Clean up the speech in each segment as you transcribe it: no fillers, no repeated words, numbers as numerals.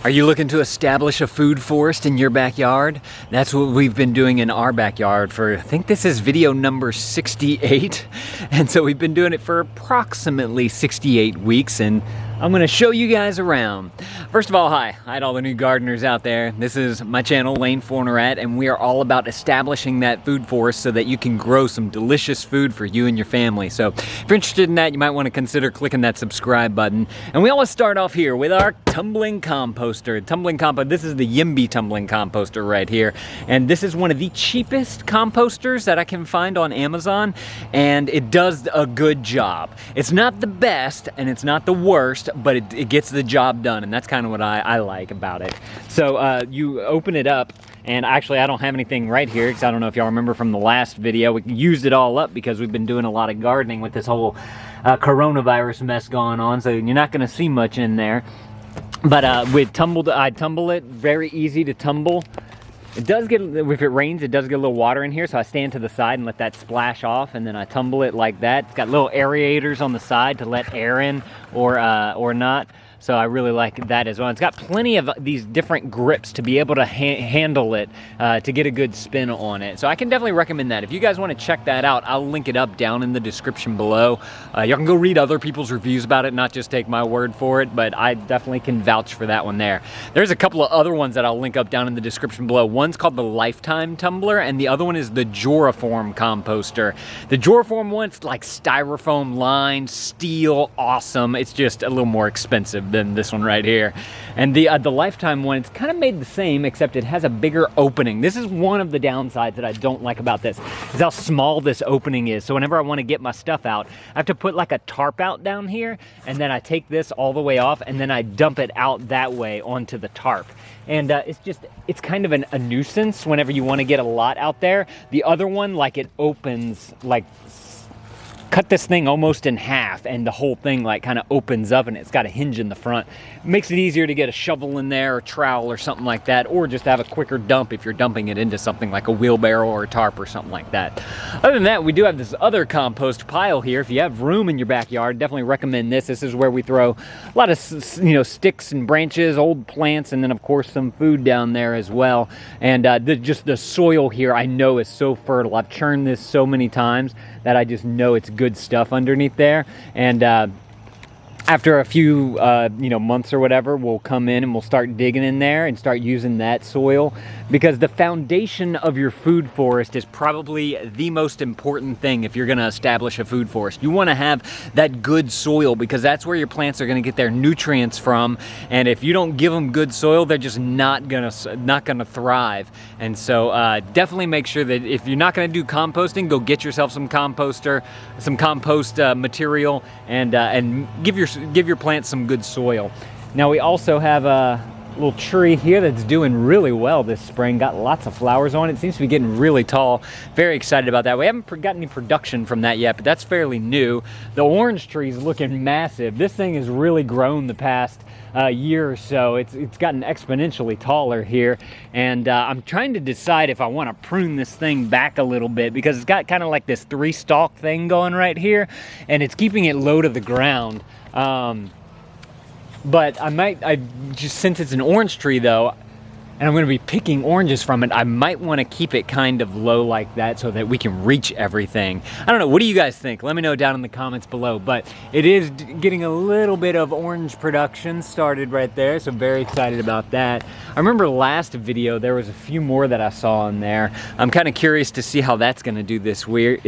Are you looking to establish a food forest in your backyard? That's what we've been doing in our backyard for, I think this is video number 68. And so we've been doing it for approximately 68 weeks, and I'm gonna show you guys around. First of all, hi to all the new gardeners out there. This is my channel, Lane Fornerat, and we are all about establishing that food forest so that you can grow some delicious food for you and your family. So if you're interested in that, you might wanna consider clicking that subscribe button. And we always start off here with our Tumbling Composter. This is the Yimby Tumbling Composter right here. And this is one of the cheapest composters that I can find on Amazon, and it does a good job. It's not the best, and it's not the worst, but it gets the job done, and that's kind of what I like about it. So you open it up, and actually I don't have anything right here because I don't know if y'all remember from the last video. We used it all up because we've been doing a lot of gardening with this whole coronavirus mess going on, so you're not going to see much in there. But I tumble it, very easy to tumble. It does get, if it rains, it does get a little water in here, so I stand to the side and let that splash off, and then I tumble it like that. It's got little aerators on the side to let air in or not. So I really like that as well. It's got plenty of these different grips to be able to handle it, to get a good spin on it. So I can definitely recommend that. If you guys want to check that out, I'll link it up down in the description below. You can go read other people's reviews about it, not just take my word for it, but I definitely can vouch for that one there. There's a couple of other ones that I'll link up down in the description below. One's called the Lifetime Tumbler, and the other one is the Jora Composter. The Jora one's like styrofoam lined, steel, awesome. It's just a little more expensive than this one right here. And the Lifetime one, it's kind of made the same, except it has a bigger opening. This is one of the downsides that I don't like about this, is how small this opening is. So whenever I want to get my stuff out, I have to put like a tarp out down here, and then I take this all the way off, and then I dump it out that way onto the tarp. And it's kind of a nuisance whenever you want to get a lot out there. The other one, like, it opens, like, cut this thing almost in half, and the whole thing like kind of opens up, and it's got a hinge in the front. It makes it easier to get a shovel in there, or trowel or something like that, or just have a quicker dump if you're dumping it into something like a wheelbarrow or a tarp or something like that. Other than that, we do have this other compost pile here. If you have room in your backyard, definitely recommend this. This is where we throw a lot of, sticks and branches, old plants, and then of course some food down there as well. And just the soil here I know is so fertile. I've churned this so many times that I just know it's good stuff underneath there. And after a few months or whatever, we'll come in and we'll start digging in there and start using that soil, because the foundation of your food forest is probably the most important thing if you're going to establish a food forest. You want to have that good soil, because that's where your plants are going to get their nutrients from, and if you don't give them good soil, they're just not gonna thrive. And so definitely make sure that if you're not going to do composting, go get yourself some compost material, and give your plants some good soil. Now we also have a little tree here that's doing really well this spring. Got lots of flowers on it. Seems to be getting really tall. Very excited about that. We haven't got any production from that yet, but that's fairly new. The orange tree is looking massive. This thing has really grown the past year or so. It's gotten exponentially taller here, and I'm trying to decide if I want to prune this thing back a little bit, because it's got kind of like this 3-stalk thing going right here, and it's keeping it low to the ground. But since it's an orange tree though, and I'm going to be picking oranges from it, I might want to keep it kind of low like that so that we can reach everything. I don't know, what do you guys think? Let me know down in the comments below. But it is getting a little bit of orange production started right there, so very excited about that. I remember last video there was a few more that I saw in there. I'm kind of curious to see how that's going to do this year.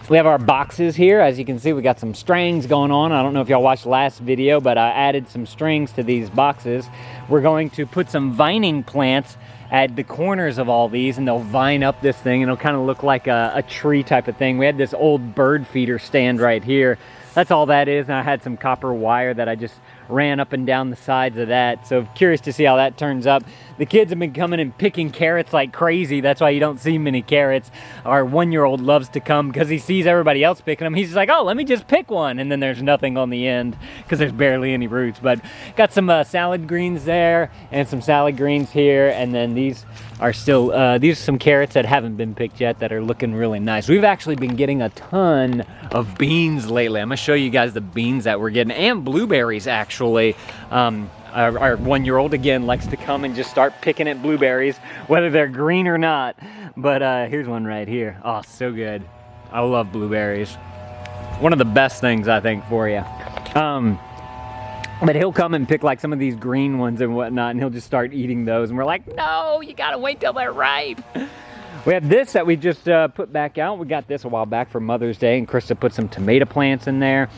We have our boxes here. As you can see, we got some strings going on. I don't know if y'all watched the last video, but I added some strings to these boxes. We're going to put some vining plants at the corners of all these, and they'll vine up this thing, and it'll kind of look like a tree type of thing. We had this old bird feeder stand right here. That's all that is, and I had some copper wire that I just ran up and down the sides of that. So curious to see how that turns up. The kids have been coming and picking carrots like crazy. That's why you don't see many carrots. Our 1-year-old loves to come because he sees everybody else picking them. He's just like, oh, let me just pick one. And then there's nothing on the end because there's barely any roots. But got some salad greens there and some salad greens here. And then these are still, these are some carrots that haven't been picked yet that are looking really nice. We've actually been getting a ton of beans lately. I'm gonna show you guys the beans that we're getting, and blueberries actually. Our 1-year-old again likes to come and just start picking at blueberries, whether they're green or not. But here's one right here. Oh, so good. I love blueberries. One of the best things I think for you. But he'll come and pick like some of these green ones and whatnot, and he'll just start eating those. And we're like, no, you gotta wait till they're ripe. We have this that we just put back out. We got this a while back for Mother's Day, and Krista put some tomato plants in there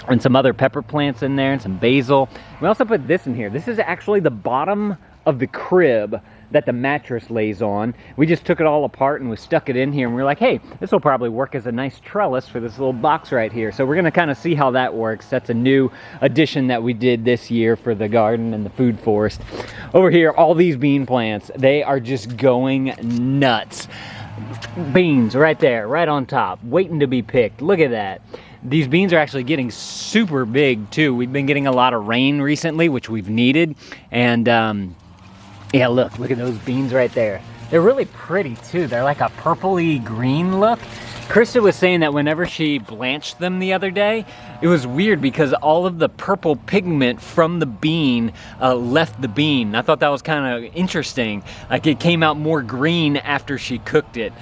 and some other pepper plants in there and some basil. We also put this in here. This is actually the bottom of the crib that the mattress lays on. We just took it all apart and we stuck it in here, and we were like, hey, this will probably work as a nice trellis for this little box right here. So we're gonna kind of see how that works. That's a new addition that we did this year for the garden and the food forest. Over here, all these bean plants, they are just going nuts. Beans right there, right on top, waiting to be picked. Look at that. These beans are actually getting super big too. We've been getting a lot of rain recently, which we've needed. And yeah, look at those beans right there. They're really pretty too. They're like a purpley green look. Krista was saying that whenever she blanched them the other day, it was weird because all of the purple pigment from the bean left the bean. I thought that was kind of interesting. Like it came out more green after she cooked it.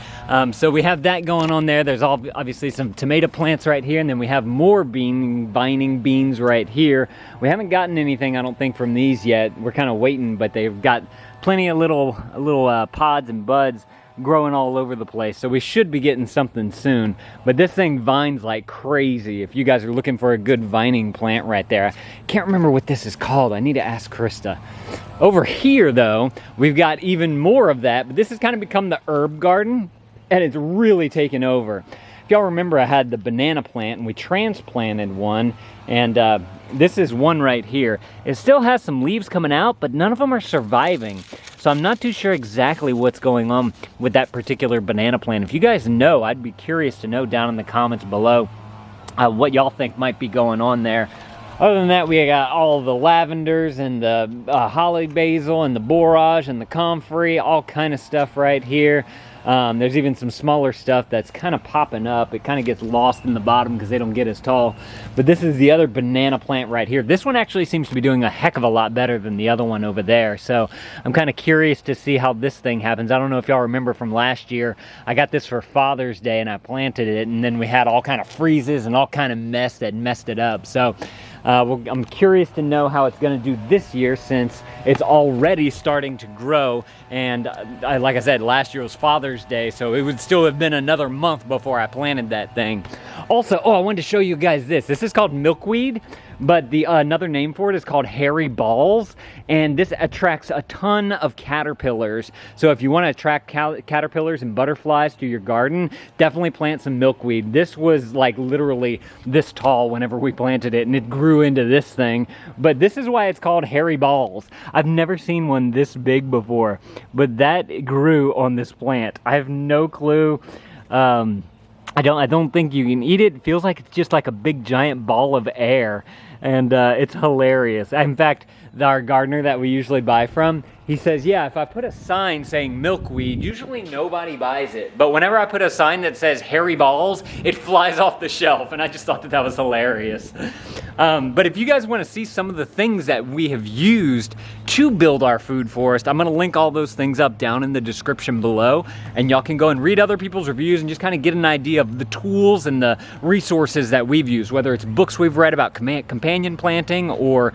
So we have that going on there. There's obviously some tomato plants right here, and then we have more vining beans right here. We haven't gotten anything, I don't think, from these yet. We're kind of waiting, but they've got plenty of little pods and buds growing all over the place, so we should be getting something soon. But this thing vines like crazy. If you guys are looking for a good vining plant right there, I can't remember what this is called. I need to ask Krista. Over here though, we've got even more of that, but this has kind of become the herb garden, and it's really taken over. If y'all remember, I had the banana plant and we transplanted one, and this is one right here. It still has some leaves coming out, but none of them are surviving. So I'm not too sure exactly what's going on with that particular banana plant. If you guys know, I'd be curious to know down in the comments below what y'all think might be going on there. Other than that, we got all the lavenders and the holly basil and the borage and the comfrey, all kind of stuff right here. There's even some smaller stuff that's kind of popping up. It kind of gets lost in the bottom because they don't get as tall. But this is the other banana plant right here. This one actually seems to be doing a heck of a lot better than the other one over there. So I'm kind of curious to see how this thing happens. I don't know if y'all remember from last year, I got this for Father's Day and I planted it, and then we had all kind of freezes and all kind of mess that messed it up. So I'm curious to know how it's going to do this year, since it's already starting to grow. And like I said, last year was Father's Day, so it would still have been another month before I planted that thing. Also, I wanted to show you guys this. This is called milkweed, but the another name for it is called hairy balls, and this attracts a ton of caterpillars. So if you want to attract caterpillars and butterflies to your garden, definitely plant some milkweed. This was like literally this tall whenever we planted it, and it grew into this thing. But this is why it's called hairy balls. I've never seen one this big before, but that grew on this plant. I have no clue. I don't think you can eat it. It feels like it's just like a big giant ball of air, and it's hilarious. In fact, our gardener that we usually buy from, he says, yeah, if I put a sign saying milkweed, usually nobody buys it. But whenever I put a sign that says hairy balls, it flies off the shelf, and I just thought that was hilarious. But if you guys want to see some of the things that we have used to build our food forest, I'm going to link all those things up down in the description below, and y'all can go and read other people's reviews and just kind of get an idea of the tools and the resources that we've used, whether it's books we've read about companion planting or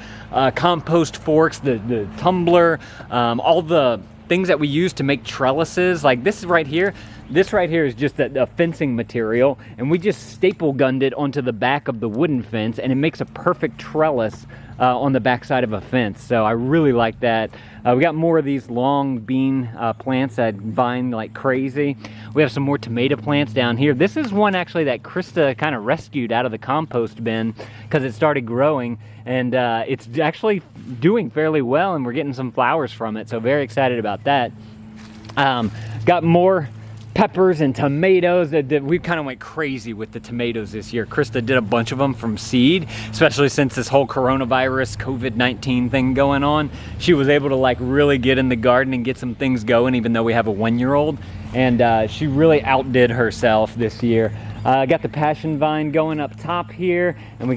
compost forks, the tumbler, all the things that we use to make trellises. Like this right here is just a fencing material, and we just staple gunned it onto the back of the wooden fence, and it makes a perfect trellis on the back side of a fence. So I really like that. We got more of these long bean plants that vine like crazy. We have some more tomato plants down here. This is one actually that Krista kind of rescued out of the compost bin because it started growing, and it's actually doing fairly well, and we're getting some flowers from it. So very excited about that. Got more peppers and tomatoes. We kind of went crazy with the tomatoes this year. Krista did a bunch of them from seed, especially since this whole coronavirus COVID-19 thing going on. She was able to like really get in the garden and get some things going, even though we have a 1-year-old. And she really outdid herself this year. Got the passion vine going up top here, and we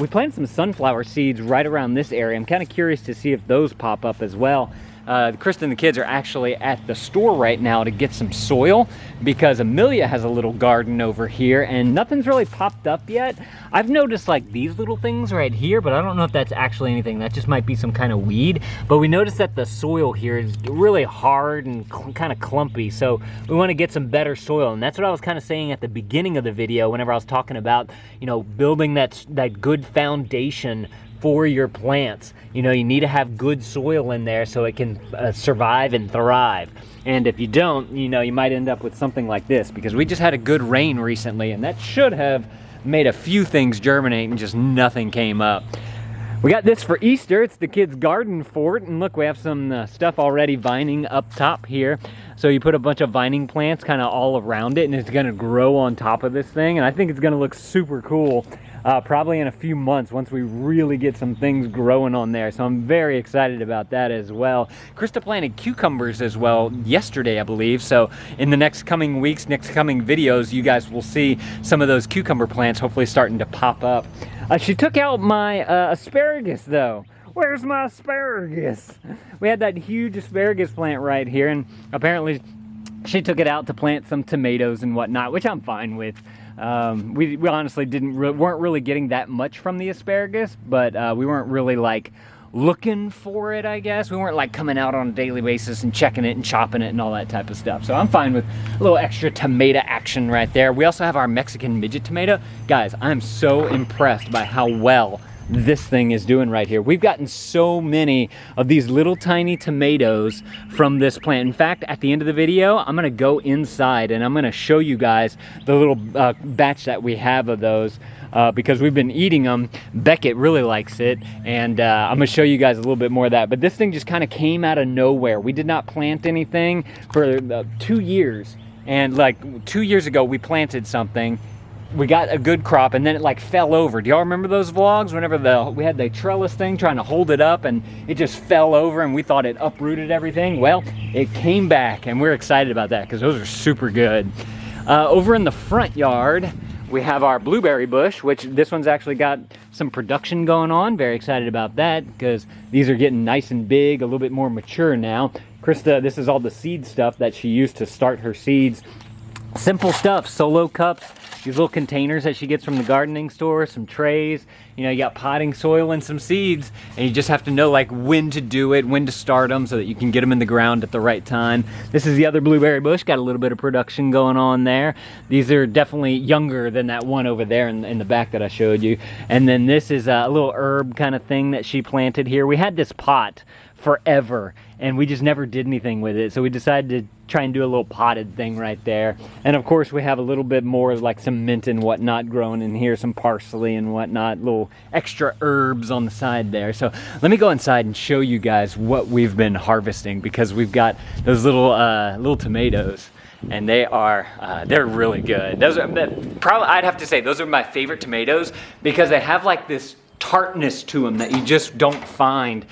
planted some sunflower seeds right around this area. I'm kind of curious to see if those pop up as well. Krista and the kids are actually at the store right now to get some soil because Amelia has a little garden over here and nothing's really popped up yet. I've noticed like these little things right here, but I don't know if that's actually anything. That just might be some kind of weed. But we noticed that the soil here is really hard and kind of clumpy. So we want to get some better soil. And that's what I was kind of saying at the beginning of the video whenever I was talking about, you know, building that good foundation for your plants. You know, you need to have good soil in there so it can survive and thrive. And if you don't, you know, you might end up with something like this, because we just had a good rain recently and that should have made a few things germinate and just nothing came up. We got this for Easter. It's the kids' garden fort, and look, we have some stuff already vining up top here. So you put a bunch of vining plants kind of all around it, and it's gonna grow on top of this thing, and I think it's gonna look super cool. Probably in a few months once we really get some things growing on there. So I'm very excited about that as well. Krista planted cucumbers as well yesterday, I believe. So in the next coming weeks, next coming videos, you guys will see some of those cucumber plants hopefully starting to pop up. She took out my asparagus though. Where's my asparagus? We had that huge asparagus plant right here, and apparently she took it out to plant some tomatoes and whatnot, which I'm fine with. We honestly weren't really getting that much from the asparagus, but we weren't really like looking for it, I guess. We weren't like coming out on a daily basis and checking it and chopping it and all that type of stuff. So I'm fine with a little extra tomato action right there. We also have our Mexican midget tomato. Guys, I'm so impressed by how well this thing is doing right here. We've gotten so many of these little tiny tomatoes from this plant. In fact, at the end of the video, I'm gonna go inside and I'm gonna show you guys the little batch that we have of those because we've been eating them. Beckett really likes it, and I'm gonna show you guys a little bit more of that. But this thing just kind of came out of nowhere. We did not plant anything for 2 years, and like 2 years ago we planted something. We got a good crop and then it like fell over. Do y'all remember those vlogs whenever we had the trellis thing trying to hold it up and it just fell over and we thought it uprooted everything? Well, it came back and we're excited about that because those are super good. Over in the front yard, we have our blueberry bush, which this one's actually got some production going on. Very excited about that because these are getting nice and big, a little bit more mature now. Krista, this is all the seed stuff that she used to start her seeds. Simple stuff, solo cups, these little containers that she gets from the gardening store, some trays, you know, you got potting soil and some seeds, and you just have to know like when to do it, when to start them so that you can get them in the ground at the right time. This is the other blueberry bush, got a little bit of production going on there. These are definitely younger than that one over there in the back that I showed you. And then this is a little herb kind of thing that she planted here. We had this pot forever and we just never did anything with it, so we decided to try and do a little potted thing right there. And of course we have a little bit more like some mint and whatnot growing in here, some parsley and whatnot, little extra herbs on the side there. So let me go inside and show you guys what we've been harvesting, because we've got those little tomatoes and they are they're really good. Those are probably, I'd have to say those are my favorite tomatoes because they have like this tartness to them that you just don't find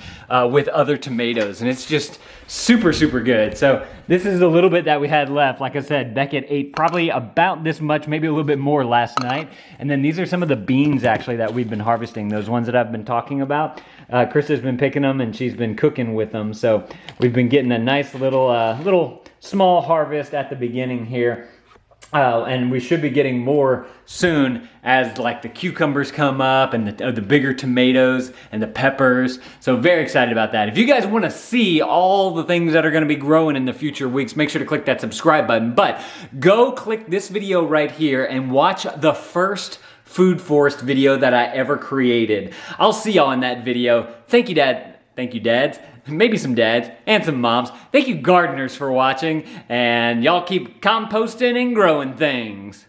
with other tomatoes, and it's just super good. So this is a little bit that we had left. Like I said, Beckett ate probably about this much, maybe a little bit more last night. And then these are some of the beans actually that we've been harvesting, those ones that I've been talking about. Krista's been picking them and she's been cooking with them, so we've been getting a nice little small harvest at the beginning here. And we should be getting more soon as like the cucumbers come up and the bigger tomatoes and the peppers. So very excited about that. If you guys want to see all the things that are going to be growing in the future weeks, make sure to click that subscribe button. But go click this video right here and watch the first Food Forest video that I ever created. I'll see y'all in that video. Thank you, Dad. Thank you, dads. Maybe some dads and some moms. Thank you, gardeners, for watching, and y'all keep composting and growing things.